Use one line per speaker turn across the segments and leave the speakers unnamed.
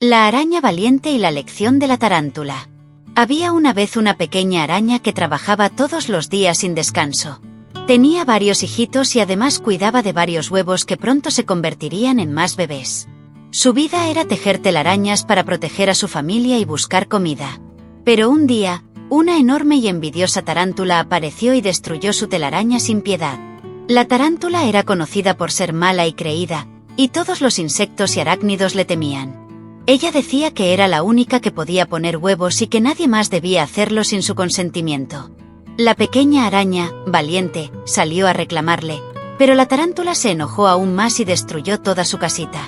La araña valiente y la lección de la tarántula. Había una vez una pequeña araña que trabajaba todos los días sin descanso. Tenía varios hijitos y además cuidaba de varios huevos que pronto se convertirían en más bebés. Su vida era tejer telarañas para proteger a su familia y buscar comida. Pero un día, una enorme y envidiosa tarántula apareció y destruyó su telaraña sin piedad. La tarántula era conocida por ser mala y creída, y todos los insectos y arácnidos le temían. Ella decía que era la única que podía poner huevos y que nadie más debía hacerlo sin su consentimiento. La pequeña araña, valiente, salió a reclamarle, pero la tarántula se enojó aún más y destruyó toda su casita.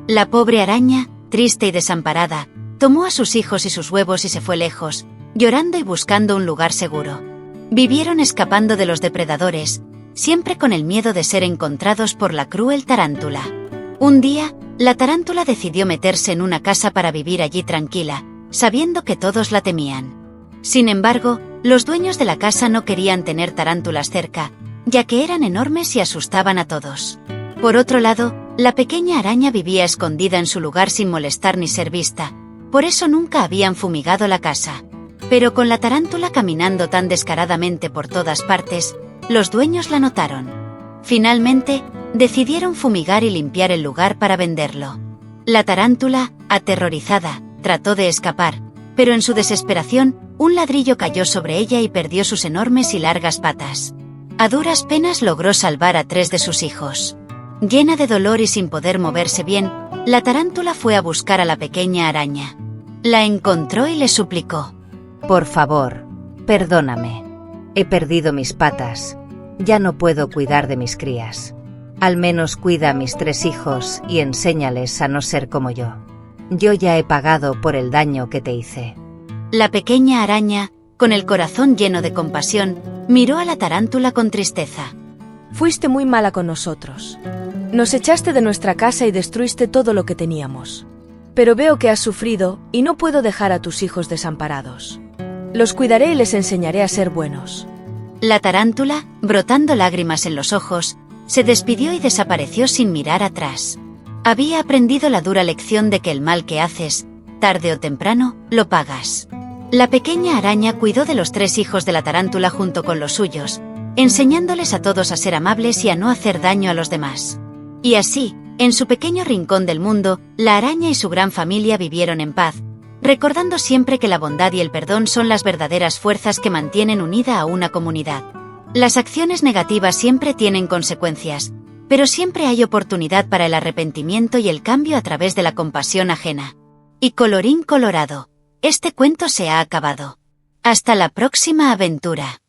La pobre araña, triste y desamparada, tomó a sus hijos y sus huevos y se fue lejos, llorando y buscando un lugar seguro. Vivieron escapando de los depredadores, siempre con el miedo de ser encontrados por la cruel tarántula. Un día, la tarántula decidió meterse en una casa para vivir allí tranquila, sabiendo que todos la temían. Sin embargo, los dueños de la casa no querían tener tarántulas cerca, ya que eran enormes y asustaban a todos. Por otro lado, la pequeña araña vivía escondida en su lugar sin molestar ni ser vista, por eso nunca habían fumigado la casa. Pero con la tarántula caminando tan descaradamente por todas partes, los dueños la notaron. Finalmente, decidieron fumigar y limpiar el lugar para venderlo. La tarántula, aterrorizada, trató de escapar, pero en su desesperación, un ladrillo cayó sobre ella y perdió sus enormes y largas patas. A duras penas logró salvar a 3 de sus hijos. Llena de dolor y sin poder moverse bien, la tarántula fue a buscar a la pequeña araña. La encontró y le suplicó:
«Por favor, perdóname. He perdido mis patas. Ya no puedo cuidar de mis crías. Al menos cuida a mis 3 hijos y enséñales a no ser como yo. Yo ya he pagado por el daño que te hice».
La pequeña araña, con el corazón lleno de compasión, miró a la tarántula con tristeza.
«Fuiste muy mala con nosotros. Nos echaste de nuestra casa y destruiste todo lo que teníamos. Pero veo que has sufrido y no puedo dejar a tus hijos desamparados. Los cuidaré y les enseñaré a ser buenos».
La tarántula, brotando lágrimas en los ojos, se despidió y desapareció sin mirar atrás. Había aprendido la dura lección de que el mal que haces, tarde o temprano, lo pagas. La pequeña araña cuidó de los 3 hijos de la tarántula junto con los suyos, enseñándoles a todos a ser amables y a no hacer daño a los demás. Y así, en su pequeño rincón del mundo, la araña y su gran familia vivieron en paz, recordando siempre que la bondad y el perdón son las verdaderas fuerzas que mantienen unida a una comunidad. Las acciones negativas siempre tienen consecuencias, pero siempre hay oportunidad para el arrepentimiento y el cambio a través de la compasión ajena. Y colorín colorado, este cuento se ha acabado. Hasta la próxima aventura.